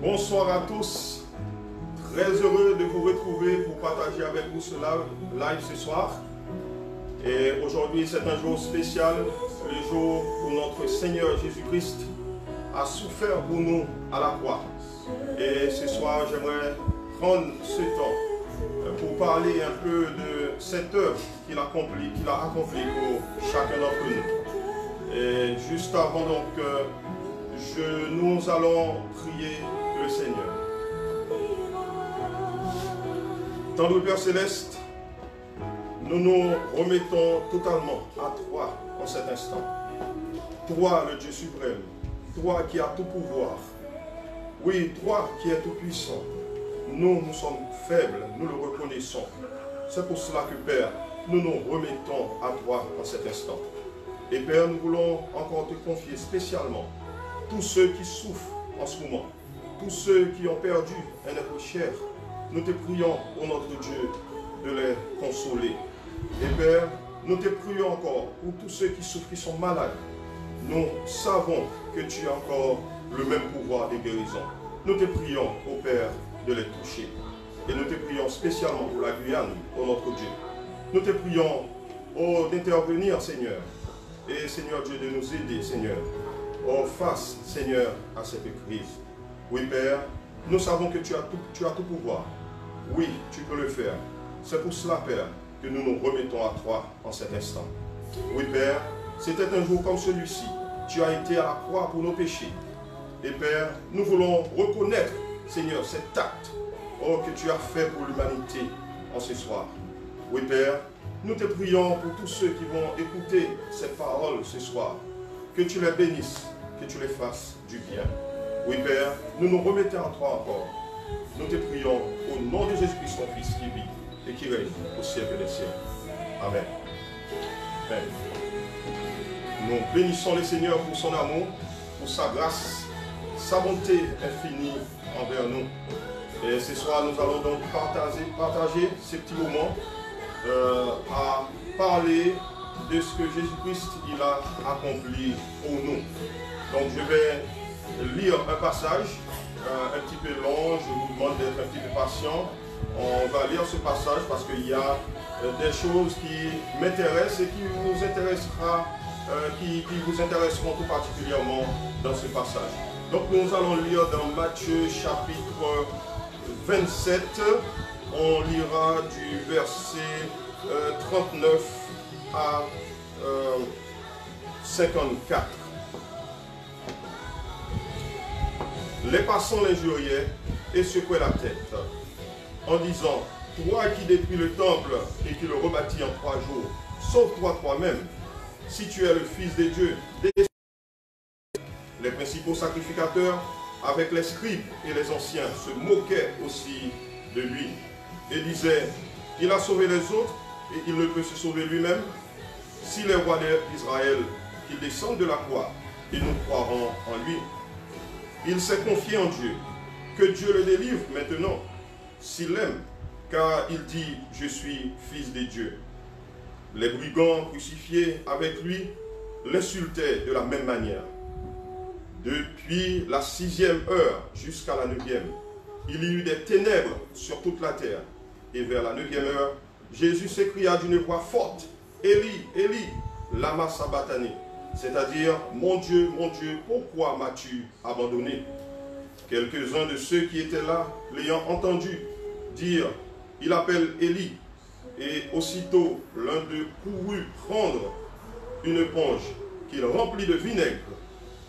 Bonsoir à tous, très heureux de vous retrouver pour partager avec vous ce live ce soir. Et aujourd'hui c'est un jour spécial, le jour où notre Seigneur Jésus-Christ a souffert pour nous à la croix. Et ce soir j'aimerais prendre ce temps pour parler un peu de cette œuvre qu'il a accomplie pour chacun d'entre nous. Et juste avant donc, nous allons prier le Seigneur. Tendre Père Céleste, nous nous remettons totalement à toi en cet instant. Toi, le Dieu suprême, toi qui as tout pouvoir, oui, toi qui es tout puissant. Nous sommes faibles, nous le reconnaissons. C'est pour cela que Père, nous nous remettons à toi en cet instant. Et Père, nous voulons encore te confier spécialement tous ceux qui souffrent en ce moment, tous ceux qui ont perdu un être cher. Nous te prions au nom de Dieu de les consoler. Et Père, nous te prions encore pour tous ceux qui souffrent, qui sont malades. Nous savons que tu as encore le même pouvoir de guérison. Nous te prions, ô Père, de les toucher. Et nous te prions spécialement pour la Guyane, ô notre Dieu. Nous te prions d'intervenir, Seigneur. Et Seigneur Dieu, de nous aider, Seigneur. Face, Seigneur, à cette crise. Oui, Père, nous savons que tu as tout pouvoir. Oui, tu peux le faire. C'est pour cela, Père, que nous nous remettons à toi en cet instant. Oui, Père, c'était un jour comme celui-ci. Tu as été à la croix pour nos péchés. Et Père, nous voulons reconnaître, Seigneur, cet acte que tu as fait pour l'humanité en ce soir. Oui, Père, nous te prions pour tous ceux qui vont écouter ces paroles ce soir. Que tu les bénisses, que tu les fasses du bien. Oui, Père, nous nous remettons à toi encore. Nous te prions au nom de Jésus-Christ, ton Fils, qui vit et qui règne au siècle des siècles. Amen. Amen. Nous bénissons le Seigneur pour son amour, pour sa grâce, sa bonté infinie envers nous. Et ce soir, nous allons donc partager ces petits moments à parler de ce que Jésus-Christ il a accompli pour nous. Donc je vais lire un passage un petit peu long, je vous demande d'être un petit peu patient. On va lire ce passage parce qu'il y a des choses qui m'intéressent et qui vous intéressera, qui vous intéresseront tout particulièrement dans ce passage. Donc nous allons lire dans Matthieu chapitre 27, on lira du verset 39 à 54. Les passants l'injuriaient et secouaient la tête en disant: toi qui détruis le temple et qui le rebâtis en 3 jours, sauve-toi toi-même. Si tu es le Fils de Dieu, les principaux sacrificateurs avec les scribes et les anciens se moquaient aussi de lui et disaient: il a sauvé les autres et il ne peut se sauver lui-même. Si les rois d'Israël qu'il descende de la croix, et nous croirons en lui. Il s'est confié en Dieu, que Dieu le délivre maintenant, s'il l'aime, car il dit: je suis fils de Dieu. Les brigands crucifiés avec lui l'insultaient de la même manière. Depuis la 6e heure jusqu'à la 9e, il y eut des ténèbres sur toute la terre. Et vers la 9e heure, Jésus s'écria d'une voix forte: Élie, Élie, lama sabachthani, c'est-à-dire: mon Dieu, pourquoi m'as-tu abandonné? Quelques-uns de ceux qui étaient là, l'ayant entendu, dirent: il appelle Élie. Et aussitôt l'un d'eux courut prendre une éponge qu'il remplit de vinaigre,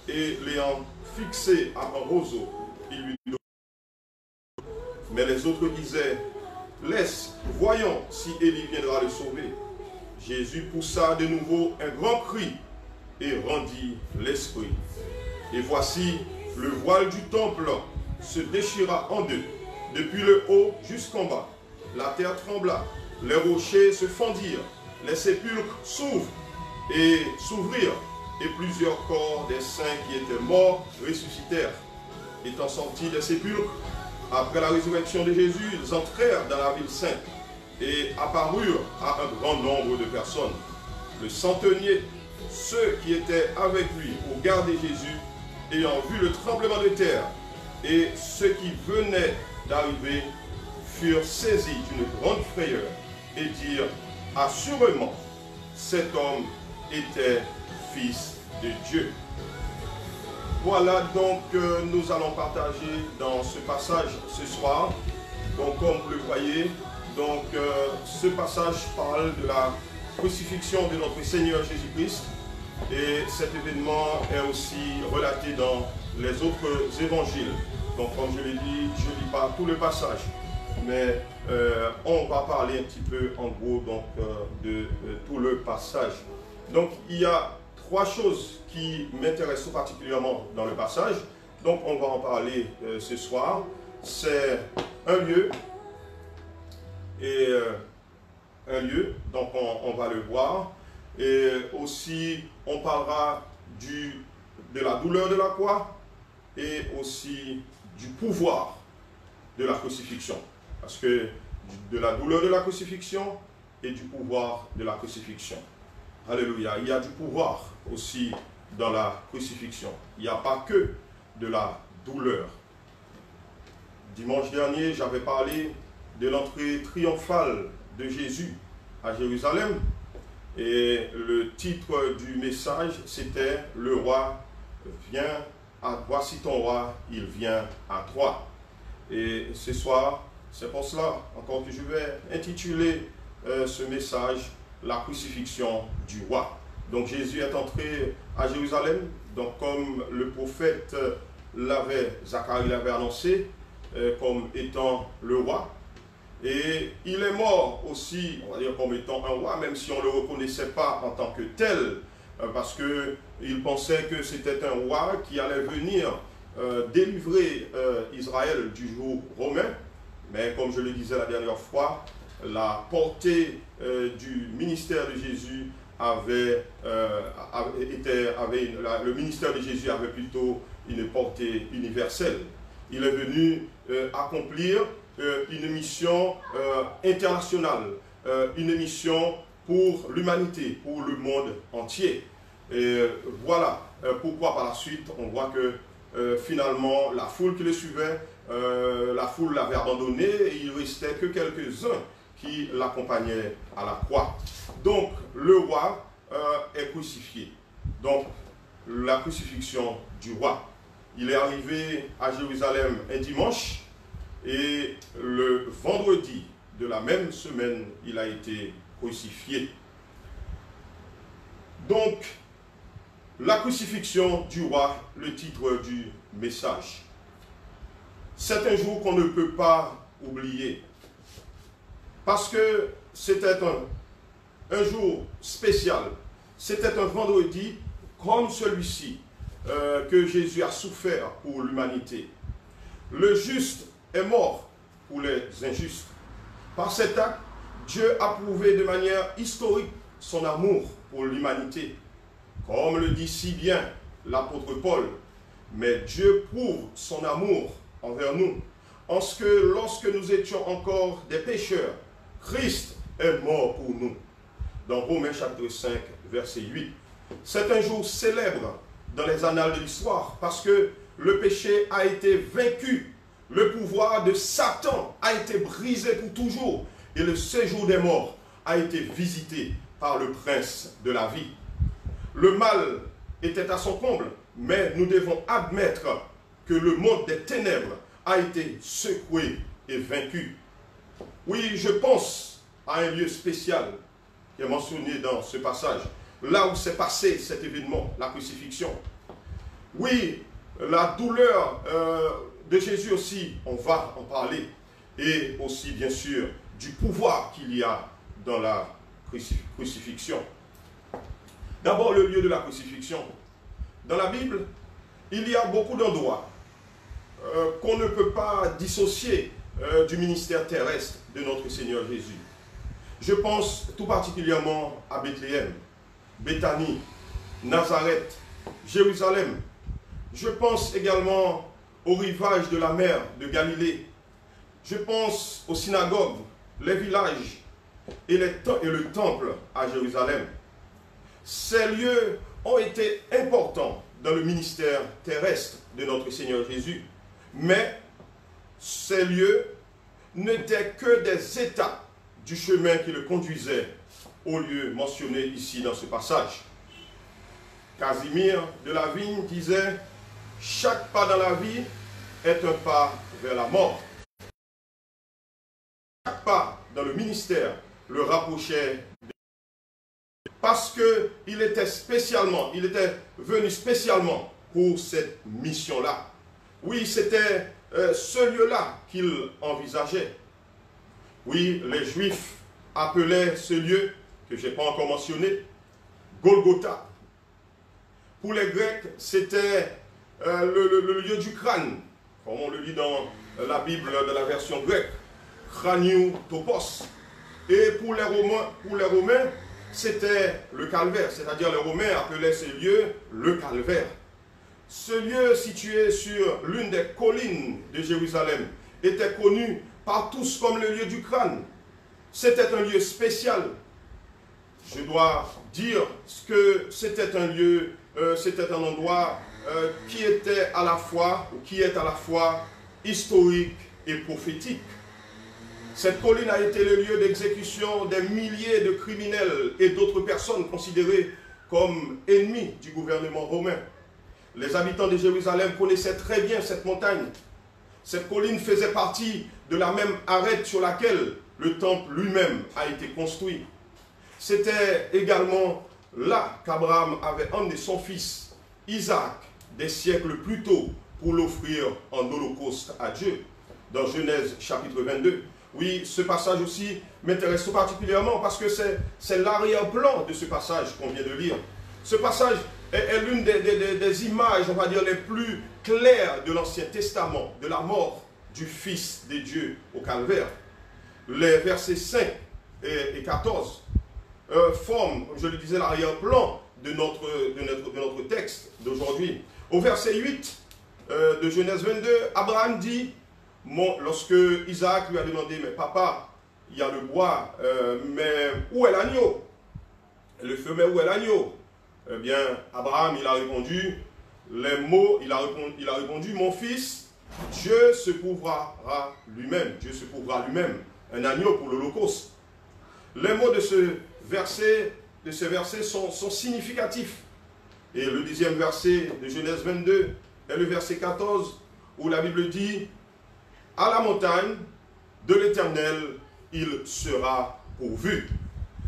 et l'ayant fixée à un roseau, il lui donna. Mais les autres disaient: laisse, voyons si Élie viendra le sauver. Jésus poussa de nouveau un grand cri et rendit l'esprit. Et voici, le voile du temple se déchira en deux, depuis le haut jusqu'en bas. La terre trembla, les rochers se fendirent, les sépulcres s'ouvrent et s'ouvrirent, et plusieurs corps des saints qui étaient morts ressuscitèrent. Étant sortis des sépulcres, après la résurrection de Jésus, ils entrèrent dans la ville sainte et apparurent à un grand nombre de personnes. Le centenier, ceux qui étaient avec lui pour garder Jésus, ayant vu le tremblement de terre et ceux qui venaient d'arriver furent saisis d'une grande frayeur et dirent, assurément, cet homme était fils de Dieu. Voilà donc nous allons partager dans ce passage ce soir. Donc comme vous le voyez, donc ce passage parle de la crucifixion de notre Seigneur Jésus-Christ. Et cet événement est aussi relaté dans les autres évangiles. Donc comme je l'ai dit, je ne lis pas tout le passage, mais on va parler un petit peu en gros donc, de tout le passage. Donc il y a trois choses qui m'intéressent tout particulièrement dans le passage. Donc on va en parler ce soir. C'est un lieu et donc on va le voir. Et aussi on parlera de la douleur de la croix et aussi du pouvoir de la crucifixion. Parce que de la douleur de la crucifixion et du pouvoir de la crucifixion. Alléluia. Il y a du pouvoir aussi dans la crucifixion. Il n'y a pas que de la douleur. Dimanche dernier, j'avais parlé de l'entrée triomphale de Jésus à Jérusalem. Et le titre du message, c'était « Le roi vient à toi, voici ton roi, il vient à toi ». Et ce soir, c'est pour cela encore que je vais intituler ce message « La crucifixion du roi ». Donc Jésus est entré à Jérusalem, donc comme le prophète Zacharie l'avait annoncé, comme étant le roi. Et il est mort aussi, on va dire comme étant un roi, même si on ne le reconnaissait pas en tant que tel, parce qu'il pensait que c'était un roi qui allait venir délivrer Israël du joug romain. Mais comme je le disais la dernière fois, la portée du ministère de Jésus le ministère de Jésus avait plutôt une portée universelle. Il est venu accomplir une mission internationale, une mission pour l'humanité, pour le monde entier. Et voilà pourquoi par la suite on voit que finalement la foule qui le suivait, la foule l'avait abandonné et il ne restait que quelques-uns qui l'accompagnaient à la croix. Donc le roi est crucifié. Donc la crucifixion du roi. Il est arrivé à Jérusalem un dimanche et le vendredi de la même semaine, il a été crucifié. Donc, la crucifixion du roi, le titre du message. C'est un jour qu'on ne peut pas oublier. Parce que c'était un jour spécial. C'était un vendredi comme celui-ci que Jésus a souffert pour l'humanité. Le juste est mort pour les injustes. Par cet acte, Dieu a prouvé de manière historique son amour pour l'humanité. Comme le dit si bien l'apôtre Paul, mais Dieu prouve son amour envers nous, en ce que lorsque nous étions encore des pécheurs, Christ est mort pour nous. Dans Romains chapitre 5, verset 8. C'est un jour célèbre dans les annales de l'histoire, parce que le péché a été vaincu. Le pouvoir de Satan a été brisé pour toujours et le séjour des morts a été visité par le prince de la vie. Le mal était à son comble, mais nous devons admettre que le monde des ténèbres a été secoué et vaincu. Oui, je pense à un lieu spécial qui est mentionné dans ce passage, là où s'est passé cet événement, la crucifixion. Oui, la douleur de Jésus aussi, on va en parler, et aussi bien sûr du pouvoir qu'il y a dans la crucifixion. D'abord le lieu de la crucifixion. Dans la Bible, il y a beaucoup d'endroits qu'on ne peut pas dissocier du ministère terrestre de notre Seigneur Jésus. Je pense tout particulièrement à Bethléem, Béthanie, Nazareth, Jérusalem. Je pense également au rivage de la mer de Galilée. Je pense aux synagogues, les villages et le temple à Jérusalem. Ces lieux ont été importants dans le ministère terrestre de notre Seigneur Jésus. Mais ces lieux n'étaient que des étapes du chemin qui le conduisait au lieu mentionné ici dans ce passage. Casimir de la Vigne disait « Chaque pas dans la vie est un pas vers la mort. » Chaque pas dans le ministère le rapprochait parce qu'il était venu spécialement pour cette mission-là. Oui, c'était ce lieu-là qu'il envisageait. Oui, les Juifs appelaient ce lieu, que je n'ai pas encore mentionné, Golgotha. Pour les Grecs, c'était le lieu du crâne, comme on le lit dans la Bible de la version grecque, Craniou Topos. Et pour les Romains, c'était le calvaire, c'est-à-dire les Romains appelaient ce lieu le calvaire. Ce lieu situé sur l'une des collines de Jérusalem était connu par tous comme le lieu du crâne. C'était un lieu spécial. Je dois dire que c'était un lieu, c'était un endroit qui était à la fois, ou qui est à la fois historique et prophétique. Cette colline a été le lieu d'exécution des milliers de criminels et d'autres personnes considérées comme ennemis du gouvernement romain. Les habitants de Jérusalem connaissaient très bien cette montagne. Cette colline faisait partie de la même arête sur laquelle le temple lui-même a été construit. C'était également là qu'Abraham avait emmené son fils Isaac des siècles plus tôt pour l'offrir en holocauste à Dieu, dans Genèse chapitre 22. Oui, ce passage aussi m'intéresse tout particulièrement parce que c'est l'arrière-plan de ce passage qu'on vient de lire. Ce passage est l'une des images, on va dire, les plus claires de l'Ancien Testament, de la mort du Fils de Dieu au calvaire. Les versets 5 et 14 forment, comme je le disais, l'arrière-plan de notre texte d'aujourd'hui. Au verset 8 de Genèse 22, Abraham dit, lorsque Isaac lui a demandé, mais papa, il y a le bois, mais où est l'agneau? Le feu, mais où est l'agneau? Eh bien, Abraham, il a répondu, il a répondu, mon fils, Dieu se prouvera lui-même, un agneau pour l'Holocauste. Les mots de ce verset sont significatifs. Et le 10e verset de Genèse 22 est le verset 14, où la Bible dit, à la montagne de l'Éternel, il sera pourvu.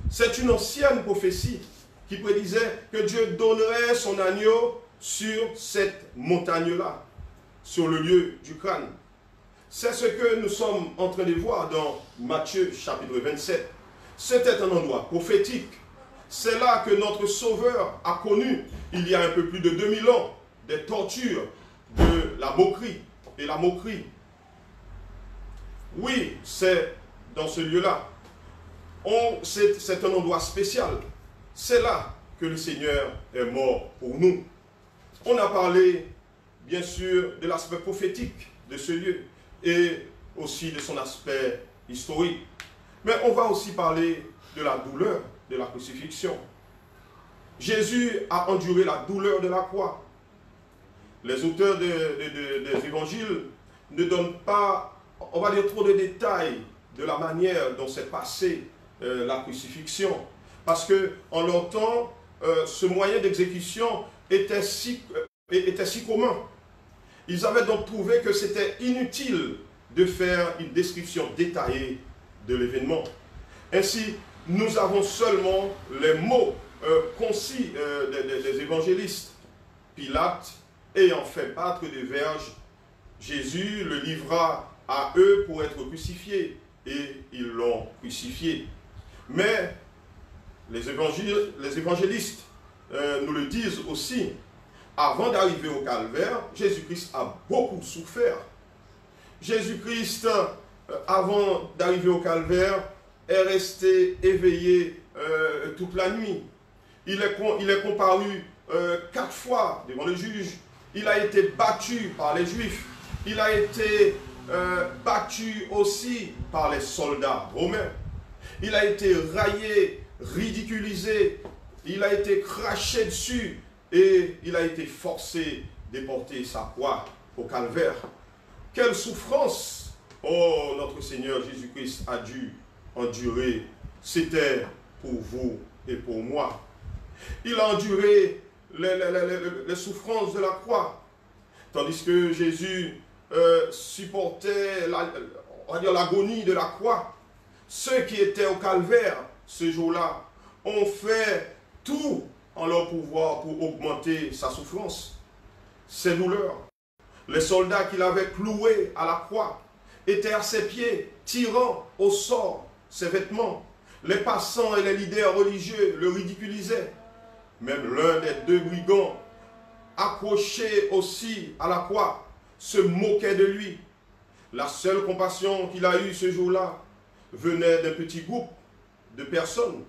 C'est une ancienne prophétie qui prédisait que Dieu donnerait son agneau sur cette montagne-là, sur le lieu du crâne. C'est ce que nous sommes en train de voir dans Matthieu chapitre 27. C'était un endroit prophétique. C'est là que notre Sauveur a connu, il y a un peu plus de 2000 ans, des tortures, de la moquerie et la moquerie. Oui, c'est dans ce lieu-là. C'est un endroit spécial. C'est là que le Seigneur est mort pour nous. On a parlé, bien sûr, de l'aspect prophétique de ce lieu et aussi de son aspect historique. Mais on va aussi parler de la douleur de la crucifixion. Jésus a enduré la douleur de la croix. Les auteurs des évangiles ne donnent pas, on va dire, trop de détails de la manière dont s'est passée la crucifixion. Parce qu'en leur temps, ce moyen d'exécution était si commun. Ils avaient donc trouvé que c'était inutile de faire une description détaillée de l'événement. Ainsi, nous avons seulement les mots concis des évangélistes. Pilate, ayant fait battre des verges, Jésus le livra à eux pour être crucifié, et ils l'ont crucifié. Mais les évangélistes nous le disent aussi, avant d'arriver au calvaire, Jésus-Christ a beaucoup souffert. Jésus-Christ, avant d'arriver au calvaire, est resté éveillé toute la nuit. Il est comparu 4 fois devant le juge. Il a été battu par les Juifs. Il a été battu aussi par les soldats romains. Il a été raillé, ridiculisé. Il a été craché dessus et il a été forcé de porter sa croix au calvaire. quelle souffrance, oh, notre Seigneur Jésus-Christ a dû endurer. C'était pour vous et pour moi. Il a enduré les souffrances de la croix. Tandis que Jésus supportait l'agonie de la croix. Ceux qui étaient au calvaire ce jour-là ont fait tout en leur pouvoir pour augmenter sa souffrance, ses douleurs. Les soldats qu'il avait cloués à la croix étaient à ses pieds, tirant au sort ses vêtements. Les passants et les leaders religieux le ridiculisaient. Même l'un des deux brigands, accroché aussi à la croix, se moquait de lui. La seule compassion qu'il a eue ce jour-là venait d'un petit groupe de personnes.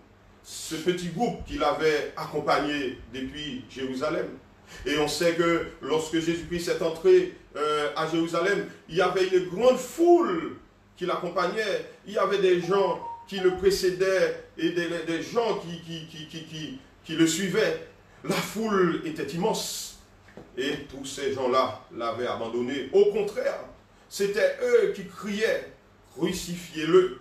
Ce petit groupe qu'il avait accompagné depuis Jérusalem. Et on sait que lorsque Jésus-Christ est entré à Jérusalem, il y avait une grande foule qui l'accompagnait. Il y avait des gens qui le précédaient et des gens qui le suivaient. La foule était immense. Et tous ces gens-là l'avaient abandonné. Au contraire, c'était eux qui criaient « Crucifiez-le ».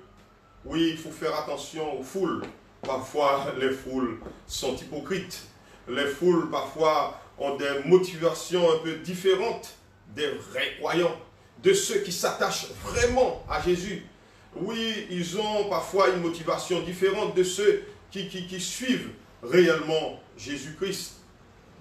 Oui, il faut faire attention aux foules. Parfois, les foules sont hypocrites. Les foules, parfois, ont des motivations un peu différentes des vrais croyants, de ceux qui s'attachent vraiment à Jésus. Oui, ils ont parfois une motivation différente de ceux qui suivent réellement Jésus-Christ.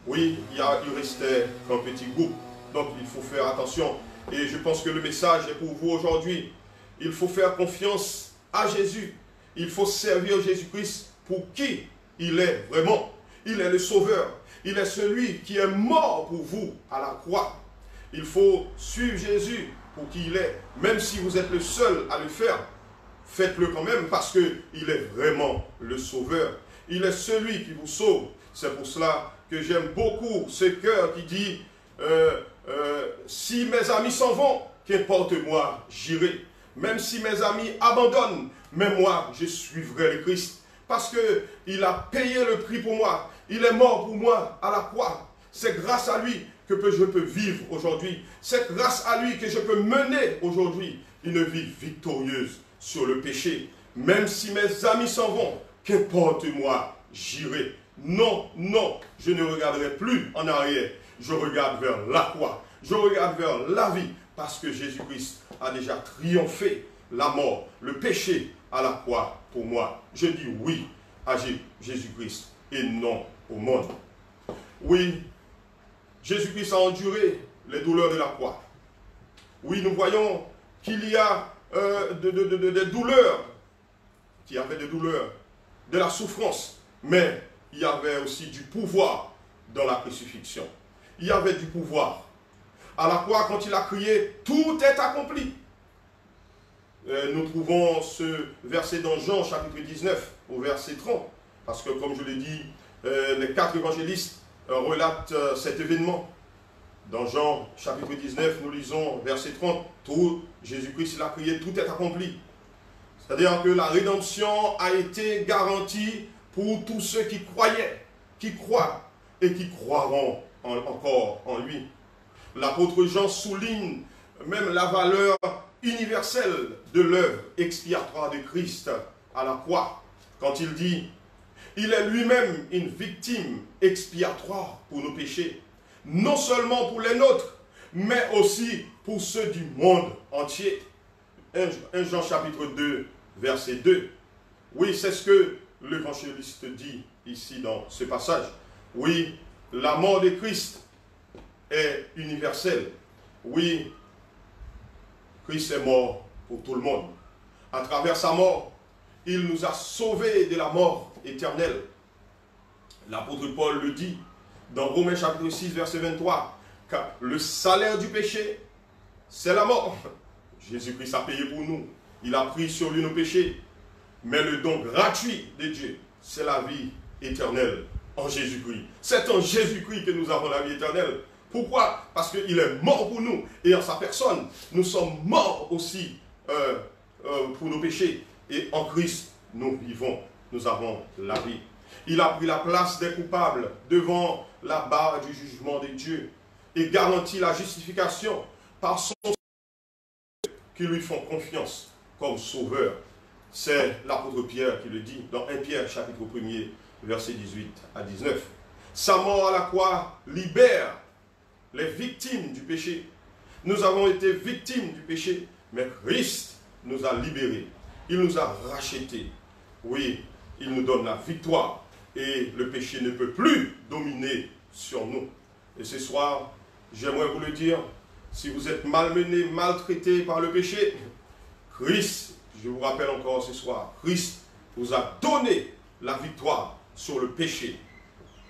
Oui, il restait qu'un petit groupe. Donc, il faut faire attention. Et je pense que le message est pour vous aujourd'hui. Il faut faire confiance à Jésus. Il faut servir Jésus-Christ pour qui il est vraiment. Il est le Sauveur. Il est celui qui est mort pour vous à la croix. Il faut suivre Jésus pour qui il est. Même si vous êtes le seul à le faire, faites-le quand même parce qu'il est vraiment le Sauveur. Il est celui qui vous sauve. C'est pour cela que j'aime beaucoup ce cœur qui dit si mes amis s'en vont, qu'importe moi, j'irai. Même si mes amis abandonnent, mais moi, je suivrai le Christ. Parce qu'il a payé le prix pour moi. Il est mort pour moi à la croix. C'est grâce à lui que je peux vivre aujourd'hui. C'est grâce à lui que je peux mener aujourd'hui une vie victorieuse sur le péché. Même si mes amis s'en vont, qu'importe moi, j'irai. Non, non, je ne regarderai plus en arrière. Je regarde vers la croix. Je regarde vers la vie. Parce que Jésus-Christ a déjà triomphé la mort, le péché à la croix pour moi. Je dis oui à Jésus-Christ et non au monde. Oui, Jésus-Christ a enduré les douleurs de la croix. Oui, nous voyons qu'il y a des douleurs, qu'il y avait des douleurs, de la souffrance, mais il y avait aussi du pouvoir dans la crucifixion. Il y avait du pouvoir. À la croix, quand il a crié, tout est accompli. Nous trouvons ce verset dans Jean chapitre 19 au verset 30. Parce que comme je l'ai dit, les 4 évangélistes relatent cet événement. Dans Jean chapitre 19, nous lisons verset 30. Jésus-Christ il a crié, tout est accompli. C'est-à-dire que la rédemption a été garantie pour tous ceux qui croyaient, qui croient et qui croiront encore en lui. L'apôtre Jean souligne même la valeur universelle de l'œuvre expiatoire de Christ à la croix. Quand il dit, il est lui-même une victime expiatoire pour nos péchés. Non seulement pour les nôtres, mais aussi pour ceux du monde entier. 1 Jean chapitre 2, verset 2. Oui, c'est ce que l'évangéliste dit ici dans ce passage. Oui, la mort de Christ est universelle. Oui, Christ est mort pour tout le monde. À travers sa mort, il nous a sauvés de la mort éternelle. L'apôtre Paul le dit dans Romains chapitre 6, verset 23, car le salaire du péché, c'est la mort. Jésus-Christ a payé pour nous. Il a pris sur lui nos péchés. Mais le don gratuit de Dieu, c'est la vie éternelle en Jésus-Christ. C'est en Jésus-Christ que nous avons la vie éternelle. Pourquoi? Parce qu'il est mort pour nous. Et en sa personne, nous sommes morts aussi pour nos péchés. Et en Christ, nous vivons. Nous avons la vie. Il a pris la place des coupables devant la barre du jugement de Dieu. Et garantit la justification par son qui lui font confiance comme sauveur. C'est l'apôtre Pierre qui le dit dans 1 Pierre chapitre 1er, versets 18 à 19. Sa mort à la croix libère les victimes du péché. Nous avons été victimes du péché, mais Christ nous a libérés. Il nous a rachetés. Oui, il nous donne la victoire et le péché ne peut plus dominer sur nous. Et ce soir, j'aimerais vous le dire, si vous êtes malmené, maltraité par le péché, Christ, je vous rappelle encore ce soir, Christ vous a donné la victoire sur le péché.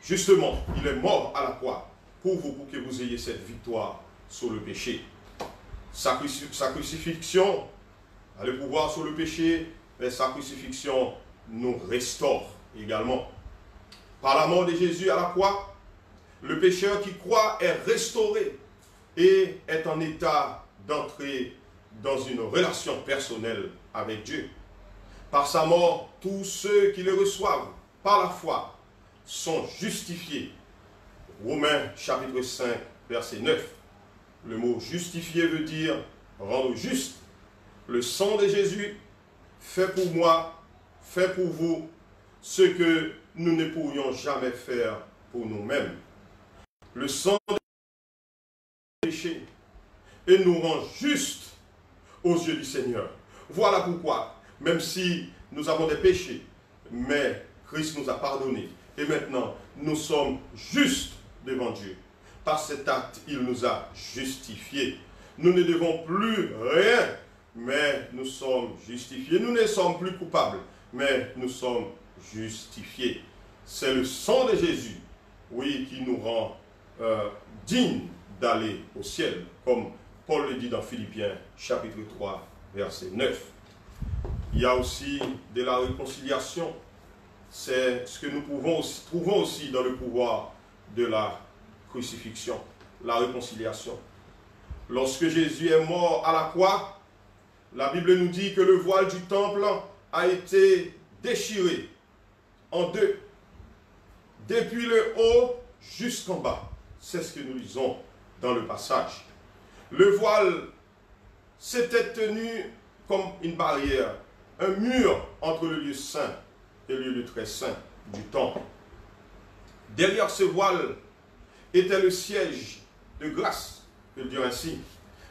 Justement, il est mort à la croix pour vous, pour que vous ayez cette victoire sur le péché. Sa crucifixion a le pouvoir sur le péché, mais sa crucifixion nous restaure également. Par la mort de Jésus à la croix, le pécheur qui croit est restauré et est en état d'entrer dans une relation personnelle avec Dieu. Par sa mort, tous ceux qui le reçoivent par la foi sont justifiés. Romains chapitre 5, verset 9. Le mot justifié veut dire rendre juste. Le sang de Jésus fait pour moi, fait pour vous, ce que nous ne pourrions jamais faire pour nous-mêmes. Le sang de péché et nous rend juste aux yeux du Seigneur. Voilà pourquoi, même si nous avons des péchés, mais Christ nous a pardonnés. Et maintenant, nous sommes justes devant Dieu. Par cet acte, il nous a justifiés. Nous ne devons plus rien, mais nous sommes justifiés. Nous ne sommes plus coupables, mais nous sommes justifiés. C'est le sang de Jésus, oui, qui nous rend dignes d'aller au ciel, comme Paul le dit dans Philippiens, chapitre 3, verset 9. Il y a aussi de la réconciliation. C'est ce que nous trouvons aussi dans le pouvoir de la crucifixion, la réconciliation. Lorsque Jésus est mort à la croix, la Bible nous dit que le voile du temple a été déchiré en deux, depuis le haut jusqu'en bas. C'est ce que nous lisons dans le passage. Le voile s'était tenu comme une barrière, un mur entre le lieu saint et le lieu très saint du temple. Derrière ce voile était le siège de grâce, je veux dire ainsi.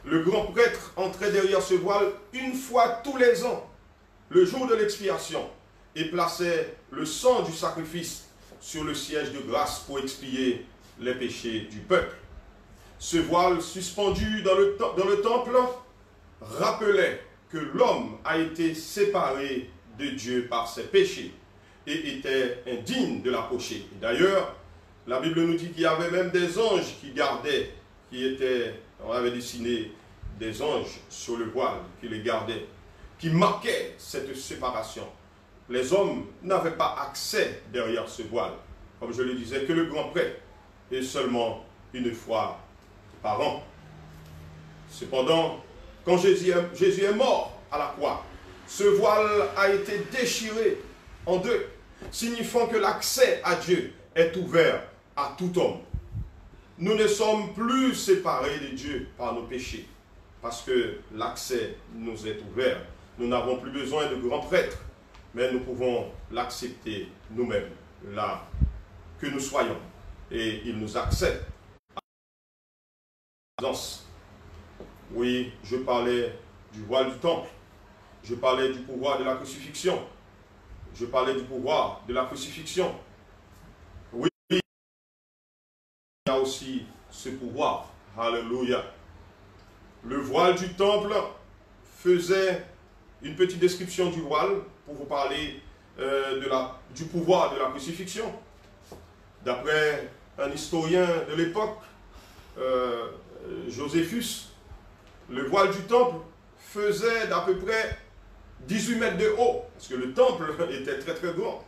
Le grand prêtre entrait derrière ce voile une fois tous les ans, le jour de l'expiation, et plaçait le sang du sacrifice sur le siège de grâce pour expier les péchés du peuple. Ce voile suspendu dans le temple rappelait que l'homme a été séparé de Dieu par ses péchés et était indigne de l'approcher. D'ailleurs, la Bible nous dit qu'il y avait même des anges qui gardaient, on avait dessiné des anges sur le voile qui les gardaient, qui marquaient cette séparation. Les hommes n'avaient pas accès derrière ce voile, comme je le disais, que le grand prêtre, et seulement une fois par an. Cependant, quand Jésus est mort à la croix, ce voile a été déchiré en deux, signifiant que l'accès à Dieu est ouvert à tout homme. Nous ne sommes plus séparés de Dieu par nos péchés, parce que l'accès nous est ouvert. Nous n'avons plus besoin de grands prêtres, mais nous pouvons l'accepter nous-mêmes, là que nous soyons. Et il nous accepte. Oui, je parlais du voile du temple. Je parlais du pouvoir de la crucifixion. Je parlais du pouvoir de la crucifixion. Oui, il y a aussi ce pouvoir. Alléluia. Le voile du temple faisait une petite description du voile pour vous parler du pouvoir de la crucifixion. D'après un historien de l'époque, Joséphus, le voile du temple faisait d'à peu près 18 mètres de haut, parce que le temple était très très grand,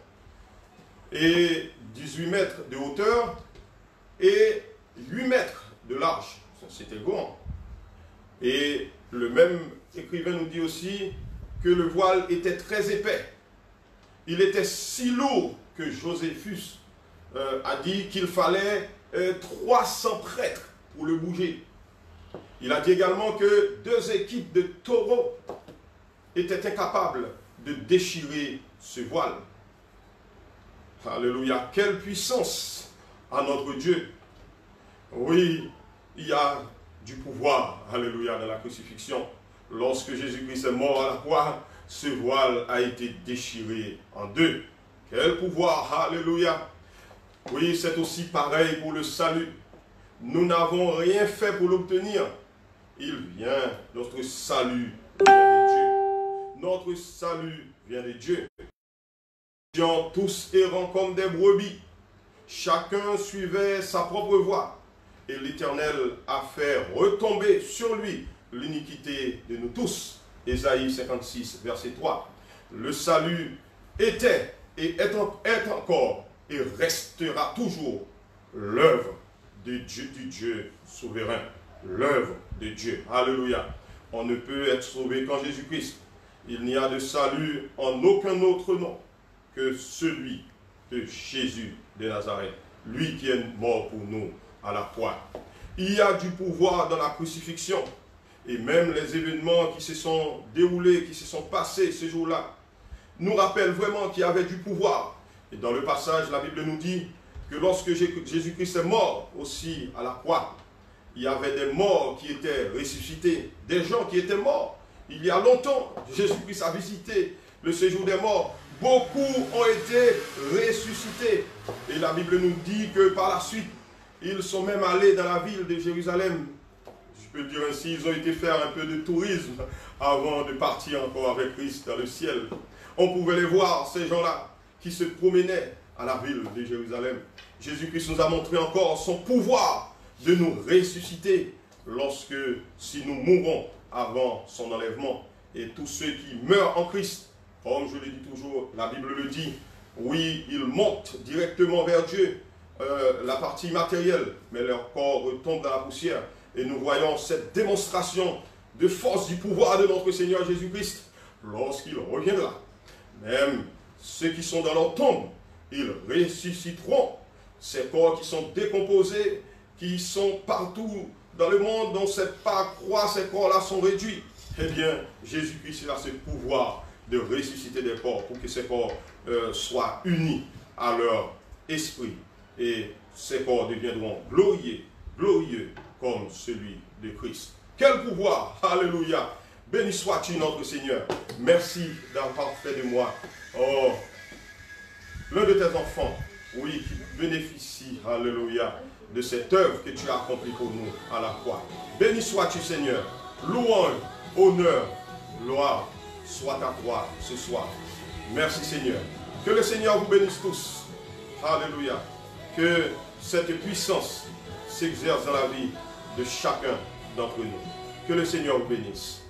et 18 mètres de hauteur et 8 mètres de large. C'était grand. Et le même écrivain nous dit aussi que le voile était très épais. Il était si lourd que Joséphus a dit qu'il fallait 300 prêtres pour le bouger. Il a dit également que 2 équipes de taureaux étaient incapables de déchirer ce voile. Alléluia. Quelle puissance à notre Dieu. Oui, il y a du pouvoir, alléluia, dans la crucifixion. Lorsque Jésus-Christ est mort à la croix, ce voile a été déchiré en 2. Quel pouvoir, alléluia. Oui, c'est aussi pareil pour le salut. Nous n'avons rien fait pour l'obtenir. Il vient, notre salut vient de Dieu. Notre salut vient de Dieu. Nous étions tous errants comme des brebis. Chacun suivait sa propre voie. Et l'Éternel a fait retomber sur lui l'iniquité de nous tous. Ésaïe 56, verset 3. Le salut était et est encore et restera toujours l'œuvre du Dieu souverain. L'œuvre de Dieu. Alléluia. On ne peut être sauvé qu'en Jésus-Christ. Il n'y a de salut en aucun autre nom que celui de Jésus de Nazareth. Lui qui est mort pour nous à la croix. Il y a du pouvoir dans la crucifixion. Et même les événements qui se sont déroulés, qui se sont passés ce jour-là, nous rappellent vraiment qu'il y avait du pouvoir. Et dans le passage, la Bible nous dit que lorsque Jésus-Christ est mort aussi à la croix, il y avait des morts qui étaient ressuscités, des gens qui étaient morts. Il y a longtemps, Jésus-Christ a visité le séjour des morts. Beaucoup ont été ressuscités. Et la Bible nous dit que par la suite, ils sont même allés dans la ville de Jérusalem. Je peux dire ainsi, ils ont été faire un peu de tourisme avant de partir encore avec Christ dans le ciel. On pouvait les voir, ces gens-là, qui se promenaient à la ville de Jérusalem. Jésus-Christ nous a montré encore son pouvoir de nous ressusciter lorsque, si nous mourons avant son enlèvement. Et tous ceux qui meurent en Christ, comme je le dis toujours, la Bible le dit, oui, ils montent directement vers Dieu, la partie matérielle, mais leur corps retombe dans la poussière. Et nous voyons cette démonstration de force du pouvoir de notre Seigneur Jésus-Christ lorsqu'il reviendra. Même ceux qui sont dans leur tombe, ils ressusciteront. Ces corps qui sont décomposés, qui sont partout dans le monde, dont cette part croît, ces corps-là sont réduits. Eh bien, Jésus-Christ a ce pouvoir de ressusciter des corps pour que ces corps soient unis à leur esprit. Et ces corps deviendront glorieux comme celui de Christ. Quel pouvoir! Alléluia! Béni sois-tu notre Seigneur. Merci d'avoir fait de moi, l'un de tes enfants, oui, qui bénéficie, alléluia, de cette œuvre que tu as accomplie pour nous à la croix. Béni sois-tu Seigneur. Louange, honneur, gloire soit à toi ce soir. Merci Seigneur. Que le Seigneur vous bénisse tous. Alléluia. Que cette puissance s'exerce dans la vie de chacun d'entre nous. Que le Seigneur vous bénisse.